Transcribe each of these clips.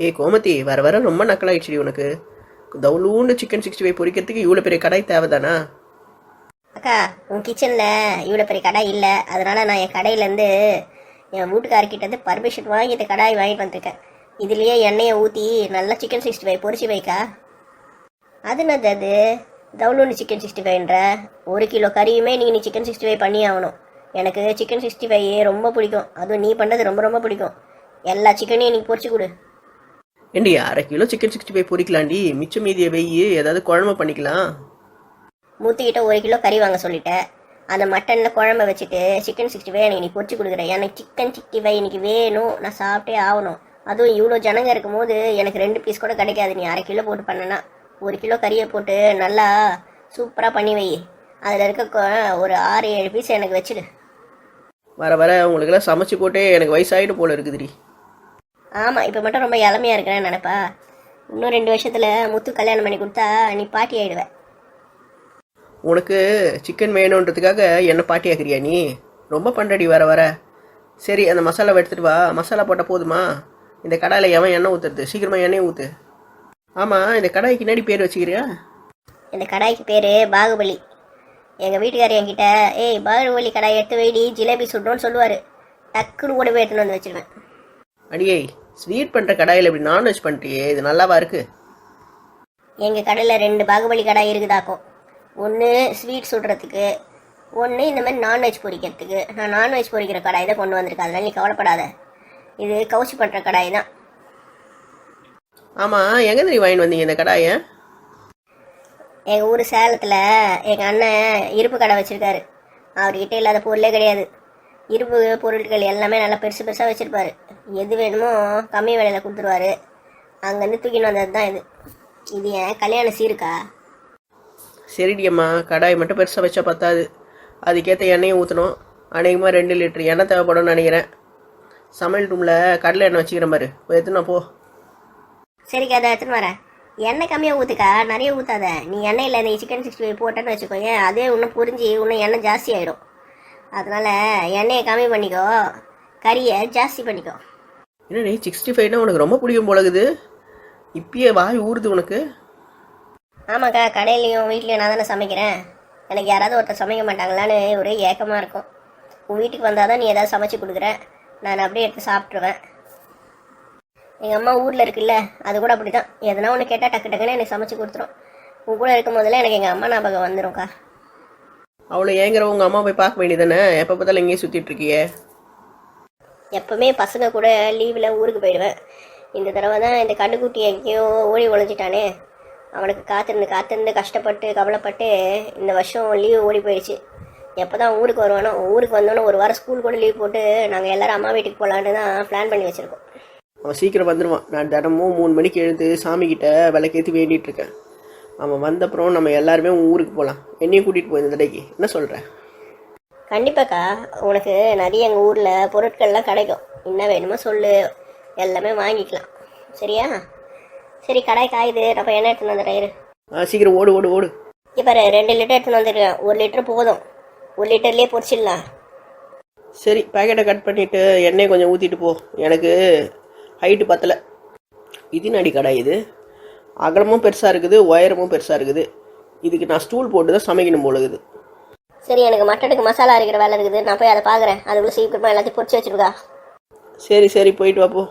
ஏய் கோமதி, வர வர ரொம்ப நக்கலாயிடுச்சுடி உனக்கு. தவுளூண்டு சிக்கன் 65 பொரிக்கிறதுக்கு இவ்வளோ பெரிய கடாய் தேவைதானா? அக்கா, உன் கிச்சனில் இவ்வளோ பெரிய கடாய் இல்லை, அதனால நான் என் கடையிலேருந்து என் வீட்டுக்காரர்கிட்ட பர்மிஷன் வாங்கிட்டு கடாய் வாங்கிட்டு வந்திருக்கேன். இதுலேயே எண்ணெயை ஊற்றி நல்லா சிக்கன் 65 பொரிச்சு வைக்கா. அது என்னது அது? தவுளூண்டு சிக்கன் 65ன்ற 1 கிலோ கறியுமே நீ சிக்கன் 65 பண்ணி ஆகணும். எனக்கு சிக்கன் 65 ரொம்ப பிடிக்கும். அதுவும் நீ பண்ணுறது ரொம்ப ரொம்ப பிடிக்கும். எல்லா சிக்கனையும் நீ பொரிச்சு கொடு. ஏண்டி, அரை கிலோ சிக்கன் 65 பொரிக்கலாண்டி, மிச்சம் மீதியை வெய்யி ஏதாவது குழம்பு பண்ணிக்கலாம். மூத்திக்கிட்ட 1 கிலோ கறி வாங்க சொல்லிட்டேன். அந்த மட்டனில் குழம்ப வச்சுட்டு சிக்கன் 65 எனக்கு நீ பொரிச்சு கொடுக்குறேன். எனக்கு சிக்கன் 65 இன்னைக்கு வேணும், நான் சாப்பிட்டே ஆகணும். அதுவும் இவ்வளோ ஜனங்க இருக்கும் போது எனக்கு 2 பீஸ் கூட கிடைக்காது. நீ அரை கிலோ போட்டு பண்ணனா 1 கிலோ கறியை போட்டு நல்லா சூப்பராக பண்ணி வை. அதில் இருக்க ஒரு 6-7 பீஸ் எனக்கு வச்சுடு. வர வர உங்களுக்கெல்லாம் சமைச்சு போட்டே எனக்கு வயசாகிட்டு போல இருக்குதுடி. ஆமாம், இப்போ மட்டும் ரொம்ப இளமையாக இருக்கிறேன்னு நினைப்பா. இன்னும் 2 வருஷத்தில் முத்து கல்யாணம் பண்ணி கொடுத்தா நீ பாட்டி ஆகிடுவேன். உனக்கு சிக்கன் வேணுன்றதுக்காக என்ன பாட்டி ஆக்குறியா நீ? ரொம்ப பண்ணுறடி வர வர. சரி, அந்த மசாலாவை எடுத்துகிட்டு வா. மசாலா போட்டால் போதுமா? இந்த கடாயில் எவன் எண்ணெய் ஊற்றுறது? சீக்கிரமாக எண்ணெய் ஊற்று. ஆமாம், இந்த கடாய்க்கு என்னடி பேர் வச்சுக்கிறியா? இந்த கடாய்க்கு பேர் பாகுபலி. எங்கள் வீட்டுக்காரர் என்கிட்ட ஏய் பாகுபலி கடாய் எடுத்து வைடி, ஜிலேபி சுடுறோன்னு சொல்லுவார். டக்குன்னு கூட போய் எடுத்துன்னு வந்து வச்சுருவேன். அடியே, ஸ்வீட் பண்ணுற கடாயில் இப்படி நான்வெஜ் பண்ணிட்டியே, இது நல்லாவா இருக்குது? எங்கள் கடையில் 2 பாகுபலி கடாய் இருக்குதாக்கும். ஒன்று ஸ்வீட் சுடுறதுக்கு, ஒன்று இந்த மாதிரி நான்வெஜ் பொரிக்கிறதுக்கு. நான் நான்வெஜ் பொரிக்கிற கடாய் தான் கொண்டு வந்திருக்கேன், அதனால நீ கவலைப்படாத. இது கவுச்சி பண்ணுற கடாய் தான். ஆமாம், எங்கே நீ வாங்கிட்டு வந்தீங்க இந்த கடாயை? எங்கள் ஊர் சேலத்தில் எங்கள் அண்ணன் இருப்பு கடை வச்சுருக்காரு. அவர்கிட்ட இல்லாத பொருளே கிடையாது. இருப்பு பொருட்கள் எல்லாமே நல்லா பெருசு பெருசாக வச்சுருப்பாரு. எது வேணுமோ கம்மி விலையில் கொடுத்துருவாரு. அங்கேருந்து தூக்கின்னு வந்தது தான் இது. இது ஏன் கல்யாண சீருக்கா? சரிடி அம்மா, கடாய் மட்டும் பெருசாக வச்சா பத்தாது. அதுக்கேற்ற எண்ணெயும் ஊற்றணும். அநேகமாக 2 லிட்டர் எண்ணெய் தேவைப்படும்னு நினைக்கிறேன். சமையல் ரூமில் கடலை எண்ணெய் வச்சுக்கிறேன் பாரு, எடுத்துனா போ. சரிக்கா, அதை எடுத்துன்னு வரேன். எண்ணெய் கம்மியாக ஊற்றுக்கா, நிறைய ஊற்றாத. நீ எண்ணெயில் இந்த சிக்கன் 65 போட்டேன்னு வச்சுக்கோங்க, அதே இன்னும் புரிஞ்சு இன்னும் எண்ணெய் ஜாஸ்தி ஆகிடும். அதனால் எண்ணெயை கம்மி பண்ணிக்கோ, கறியை ஜாஸ்தி பண்ணிக்கோ. என்ன 65னா உனக்கு ரொம்ப பிடிக்கும் போலகுது. இப்பயே வாய் ஊறுது உனக்கு. ஆமாக்கா, கடையிலையும் வீட்லேயும் நான் தானே சமைக்கிறேன். எனக்கு யாராவது ஒருத்தர் சமைக்க மாட்டாங்களான்னு ஒரே ஏக்கமாக இருக்கும். உன் வீட்டுக்கு வந்தால் தான் நீ ஏதாவது சமைச்சு கொடுக்குற, நான் அப்படியே எடுத்து சாப்பிட்ருவேன். எங்கள் அம்மா ஊரில் இருக்குல்ல, அது கூட அப்படி தான். எதனா ஒன்று கேட்டால் டக்கு டக்குன்னு எனக்கு சமைச்சு கொடுத்துரும். உன் கூட இருக்கும் போதில் எனக்கு எங்கள் அம்மா ஞாபகம் வந்துடும்க்கா. அவ்வளோ ஏங்கிற உங்கள் அம்மா போய் பார்க்க வேண்டியதானே? எப்போ பார்த்தாலும் எங்கேயும் சுற்றிட்டு இருக்கியே? எப்போவுமே பசங்க கூட லீவில் ஊருக்கு போயிடுவேன். இந்த தடவை தான் இந்த கண்டுக்குட்டி எங்கேயோ ஓடி ஒழிஞ்சிட்டானே. அவனுக்கு காத்திருந்து கஷ்டப்பட்டு கவலைப்பட்டு இந்த வருஷம் லீவு ஓடி போயிடுச்சு. எப்போ தான் ஊருக்கு வருவானோ, ஊருக்கு வந்தோன்னே 1 வாரம் ஸ்கூல் கூட லீவ் போட்டு நாங்கள் எல்லோரும் அம்மா வீட்டுக்கு போகலான்னு தான் பிளான் பண்ணி வச்சுருக்கோம். அவன் சீக்கிரம் வந்துடுவான். நான் தினமும் 3 மணிக்கு எழுந்து சாமிக்கிட்ட விளக்கேற்றி வேண்டிகிட்டு இருக்கேன். அவன் வந்தப்புறம் நம்ம எல்லாருமே ஊருக்கு போகலாம். என்னையும் கூட்டிகிட்டு போய் இந்த தடைக்கு என்ன சொல்கிறேன்? கண்டிப்பாக்கா, உனக்கு நிறைய எங்கள் ஊரில் பொருட்கள்லாம் கிடைக்கும். என்ன வேணுமோ சொல்லு, எல்லாமே வாங்கிக்கலாம். சரியா? சரி, கடாய் காயுது, நம்ம எண்ணெய் எடுத்துன்னு வந்துடுறேன். சீக்கிரம் ஓடு ஓடு ஓடு. இப்போ 2 லிட்டர் எடுத்துன்னு வந்துருக்கேன். 1 லிட்டர் போதும். 1 லிட்டர்லேயே பொரிச்சிடலாம். சரி, பேக்கெட்டை கட் பண்ணிவிட்டு எண்ணெயை கொஞ்சம் ஊற்றிட்டு போ. எனக்கு ஹைட்டு பத்தலை. இது நடி கடாய், இது அகலமும் பெருசாக இருக்குது, உயரமும் பெருசாக இருக்குது. இதுக்கு நான் ஸ்டூல் போட்டு தான் சமைக்கணும் போல இருக்குது. சரி, எனக்கு மட்டனுக்கு மசாலா அரைக்கிற வேலை இருக்குது, நான் போய் அதை பார்க்குறேன். அதுக்குள்ளே சீக்கிரமாக எல்லாத்தையும் பொரிச்சு வச்சுருக்கா. சரி சரி, போயிட்டு வாப்போ.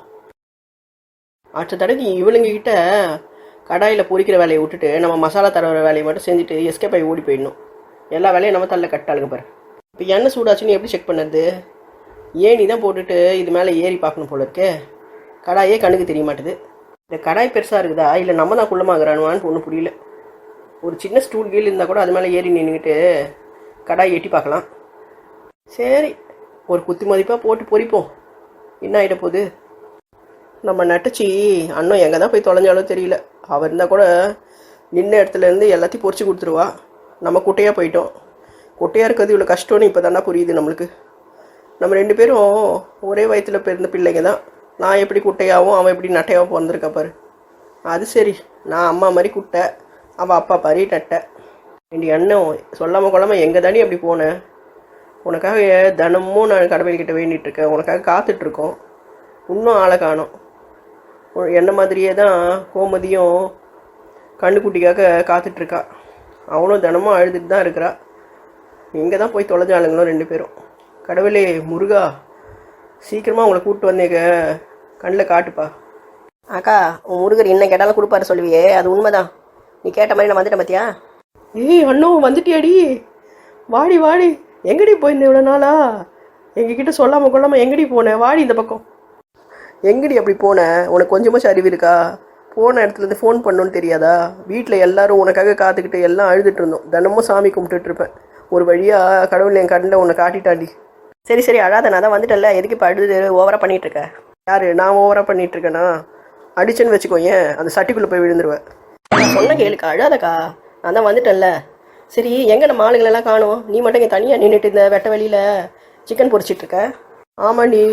அடுத்த தடவை இவளுங்க கிட்ட கடாயில் பொரிக்கிற வேலையை விட்டுட்டு நம்ம மசாலா தர வேலையை மட்டும் செஞ்சுட்டு எஸ்கேப் ஆகி ஓடி போயிடணும். எல்லா வேலையும் நம்ம தள்ள கட்டாளுங்க பாரு. இப்போ எண்ணெய் சூடாச்சுன்னு எப்படி செக் பண்ணுறது? ஏணி தான் போட்டுட்டு இது மேலே ஏறி பார்க்கணும் போல இருக்கே. கடாயே கண்ணுக்கு தெரிய மாட்டுது. இந்த கடாய் பெருசாக இருக்குதா இல்லை நம்ம தான் குள்ளமாகறானுவான்னு ஒன்றும் புரியல. ஒரு சின்ன ஸ்டூல் கீழ் இருந்தால் கூட அது மேலே ஏறி நின்றுக்கிட்டு கடாய் எட்டி பார்க்கலாம். சரி, ஒரு குத்து மதிப்பாக போட்டு பொரிப்போம். என்ன ஆகிட போகுது? நம்ம நட்டுச்சி அண்ணன் எங்கே தான் போய் தொலைஞ்சாலும் தெரியல. அவர் இருந்தால் கூட நின்ன இடத்துலேருந்து எல்லாத்தையும் பொரிச்சு கொடுத்துருவா. நம்ம குட்டையாக போயிட்டோம். குட்டையாக இருக்கிறது இவ்வளோ கஷ்டம்னு இப்போ தானே புரியுது நம்மளுக்கு. நம்ம 2 பேரும் ஒரே வயிற்றில் பிறந்த பிள்ளைங்க தான். நான் எப்படி குட்டையாகவும் அவன் எப்படி நட்டையாகவும் பிறந்திருக்கா பாரு. அது சரி, நான் அம்மா மாதிரி குட்டை, அவள் அப்பா பாரி நட்டை. என் அண்ணன் சொல்லாமல் கொள்ளாமல் எங்கே தானே அப்படி போனேன். உனக்காக தினமும் நான் கடவுள்கிட்ட வேண்டிகிட்ருக்கேன். உனக்காக காத்துட்ருக்கோம். இன்னும் ஆளை காணோம். என்ன மாதிரியே தான் கோமதியும் கண்ணுக்குட்டிக்காக காத்துட்ருக்கா. அவனும் தினமும் அழுதுட்டு தான் இருக்கிறா. இங்கே தான் போய் தொலைஞ்சாளுங்களும் 2 பேரும். கடவுளே முருகா, சீக்கிரமாக அவங்கள கூப்பிட்டு வந்தேங்க, கண்ணில் காட்டுப்பா. அக்கா, உன் முருகர் என்ன கேட்டாலும் கொடுப்பாரு சொல்லுவியே, அது உண்மைதான். நீ கேட்ட மாதிரி நான் வந்துட்டேன் பார்த்தியா? ஏய் அண்ணன் வந்துட்டியாடி, வாடி வாடி. எங்கடி போயிருந்தேன் இவ்வளோ நாளா? எங்ககிட்ட சொல்லாமல் கொள்ளாமல் எங்கடி போனேன்? வாடி இந்த பக்கம். எங்கடி அப்படி போனேன்? உனக்கு கொஞ்சமாச்சும் அறிவு இருக்கா? போன இடத்துலேருந்து ஃபோன் பண்ணணுன்னு தெரியாதா? வீட்டில் எல்லாரும் உனக்காக காத்துக்கிட்டு எல்லாம் அழுதுட்டு இருந்தோம். தினமும் சாமி கும்பிட்டுட்டு இருப்பேன். ஒரு வழியாக கடவுள் என் கண்ணில் உன்னை காட்டிட்டாண்டி. சரி சரி அழாத, நான் தான் வந்துட்டேன்ல, எதுக்கு இப்போ அழுது ஓவராக பண்ணிகிட்ருக்கேன்? யார்? நான் ஓவராக பண்ணிகிட்ருக்கேனா? அடிச்சேன்னு வச்சுக்கோ, ஏன் அந்த சட்டிக்குள்ளே போய் விழுந்துருவேன். நான் சொன்ன கேளுக்கா, அழாதக்கா, நான் தான் வந்துட்டேன்ல. சரி, எங்கே நம்ம ஆளுங்களெல்லாம் காணும்? நீ மட்டும் இங்கே தனியாக நின்றுட்டு இந்த வெட்ட வெளியில் சிக்கன் பொரிச்சிட்ருக்க? ஆமாண்டி,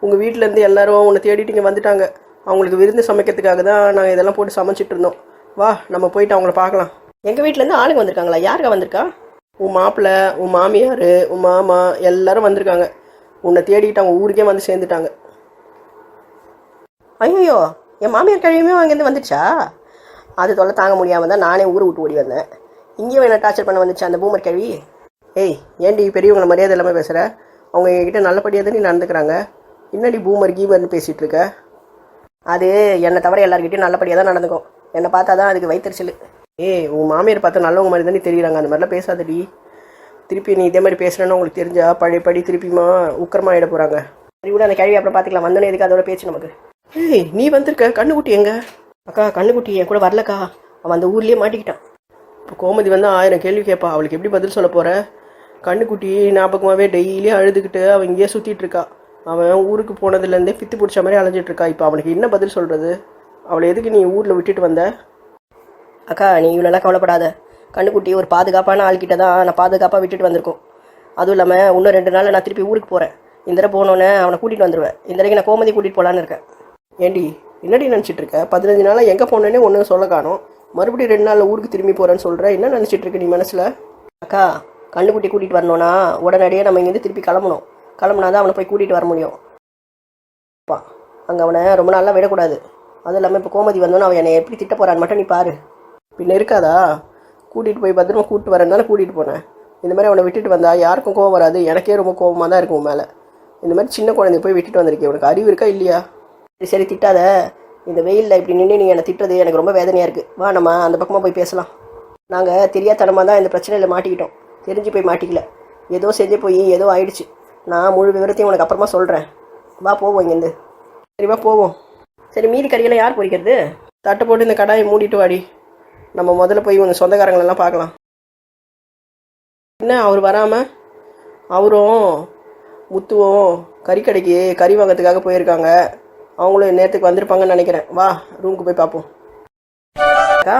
உங்கள் வீட்டிலேருந்து எல்லாரும் உன்னை தேடிட்டு இங்கே வந்துட்டாங்க. அவங்களுக்கு விருந்து சமைக்கிறதுக்காக தான் நாங்கள் இதெல்லாம் போட்டு சமைச்சிட்டு இருந்தோம். வா, நம்ம போயிட்டு அவங்கள பார்க்கலாம். எங்கள் வீட்டிலேருந்து ஆளுங்க வந்திருக்காங்களா? யாருக்கா வந்திருக்கா? உன் மாப்பிள்ளை, உன் மாமியார், உன் மாமா எல்லாரும் வந்திருக்காங்க. உன்னை தேடிக்கிட்டு அவங்க ஊருக்கே வந்து சேர்ந்துட்டாங்க. ஐயோ, என் மாமியார் கழிவுமே அங்கேருந்து வந்துடுச்சா? அது தொல்லை தாங்க முடியாமல் தான் நானே ஊரை விட்டு ஓடி வந்தேன். இங்கேயும் என்ன டார்ச்சர் பண்ண வந்துச்சா அந்த பூமர் கழுவி? ஏய், ஏன்டி பெரியவங்களை மரியாதை இல்லாமல் பேசுகிற? அவங்க எங்ககிட்ட நல்லபடியாக தான் நீ நடந்துக்கிறாங்க. என்னடி பூமர் கீமர்னு பேசிகிட்டு இருக்க? அது என்னை தவிர எல்லாருக்கிட்டையும் நல்லபடியாக தான் நடந்துக்கும். என்னை பார்த்தா தான் அதுக்கு வயிற்றுச்சல். ஏய், உன் மாமியார் பார்த்தா நல்லவங்க மாதிரி தானே தெரியுறாங்க. அந்த மாதிரிலாம் பேசாதடி. திருப்பி நீ இதே மாதிரி பேசுகிறேன்னு உங்களுக்கு தெரிஞ்சா பழையபடி திருப்பியுமா உக்கரமாக ஆகிட போகிறாங்க. சரி கூட, அந்த கழுவி அப்புறம் பார்த்துக்கலாம். வந்தோன்னே எதுக்கு அதோட பேச்சு நமக்கு? ஏய், நீ வந்திருக்க, கண்ணுக்குட்டி எங்க? அக்கா, கண்ணுக்குட்டி என் கூட வரலக்கா. அவன் அந்த ஊர்லேயே மாட்டிக்கிட்டான். இப்போ கோமதி வந்து 1000 கேள்வி கேட்பா. அவளுக்கு எப்படி பதில் சொல்ல போகிற? கண்ணுக்குட்டி ஞாபகமாகவே டெய்லியும் அழுதுகிட்டு அவன் இங்கேயே சுற்றிட்டு இருக்கா. அவன் ஊருக்கு போனதுலேருந்தே பித்து பிடிச்ச மாதிரி அலைஞ்சிட்டு இருக்கா. இப்போ அவனுக்கு என்ன பதில் சொல்கிறது? அவளை எதுக்கு நீ ஊரில் விட்டுட்டு வந்த? அக்கா, நீ இவ்வளோலாம் கவலைப்படாத. கண்ணுக்குட்டி ஒரு பாதுகாப்பான ஆள்கிட்ட தான் நான் பாதுகாப்பாக விட்டுட்டு வந்திருக்கோம். அதுவும் இல்லாமல் இன்னும் 2 நாளில் நான் திருப்பி ஊருக்கு போகிறேன். இந்த தடவை போனோன்னே அவனை கூட்டிகிட்டு வந்துடுவேன். இந்த தடவைக்கு நான் கோமதி கூட்டிகிட்டு போகலான்னு இருக்கேன். ஏண்டி, என்னடி நினச்சிட்டு இருக்க? 15 நாளாக எங்கே போனேன்னே ஒன்றும் சொல்ல காணோம். மறுபடியும் 2 நாளில் ஊருக்கு திரும்பி போகிறேன்னு சொல்கிற. என்ன நினச்சிட்டு இருக்க நீ மனசில்? அக்கா, கண்ணுக்குட்டி கூட்டிகிட்டு வரணும்னா உடனடியே நம்ம இங்கேருந்து திருப்பி கிளம்பணும். கிளம்புனா தான் அவனை போய் கூட்டிகிட்டு வர முடியும். அப்பா, அங்கே அவனை ரொம்ப நாளாக விடக்கூடாது. அதுவும் இல்லாமல் இப்போ கோமதி வந்தோன்னு அவன் என்னை எப்படி திட்ட போகிறான்னு மட்டும் நீ பாரு. பின்ன இருக்காதா? கூட்டிகிட்டு போய் பத்திரமா கூப்பிட்டு வரேன்னால கூட்டிகிட்டு போனேன். இந்த மாதிரி அவனை விட்டுட்டு வந்தா யாருக்கும் கோவம் வராது. எனக்கே ரொம்ப கோவமாக தான் இருக்கும் மேலே. இந்த மாதிரி சின்ன குழந்தைய போய் விட்டுட்டு வந்திருக்கேன். உனக்கு அறிவு இருக்கா இல்லையா? சரி சரி திட்டாத. இந்த வெயிலில் இப்படி நின்று நீ என்னை திட்டுறது எனக்கு ரொம்ப வேதனையாக இருக்குது. வா, நம்ம அந்த பக்கமாக போய் பேசலாம். நாங்கள் தெரியாதனமாக தான் இந்த பிரச்சனையில் மாட்டிக்கிட்டோம். தெரிஞ்சு போய் மாட்டிக்கல. ஏதோ செஞ்சு போய் ஏதோ ஆயிடுச்சு. நான் முழு விவரத்தையும் உனக்கு அப்புறமா சொல்கிறேன். வா போவோம் இங்கேருந்து. சரி வா போவோம். சரி, மீதி கறியெல்லாம் யார் பொரிக்கிறது? தட்டை போட்டு இந்த கடாயை மூடிட்டு வாடி. நம்ம முதல்ல போய் உங்கள் சொந்தக்காரங்களெல்லாம் பார்க்கலாம். என்ன அவர் வராமல்? அவரும் முத்துவும் கறிக்கடைக்கு கறி வாங்கிறதுக்காக போயிருக்காங்க. அவங்களும் நேரத்துக்கு வந்திருப்பாங்கன்னு நினைக்கிறேன். வா, ரூமுக்கு போய் பார்ப்போம். அக்கா,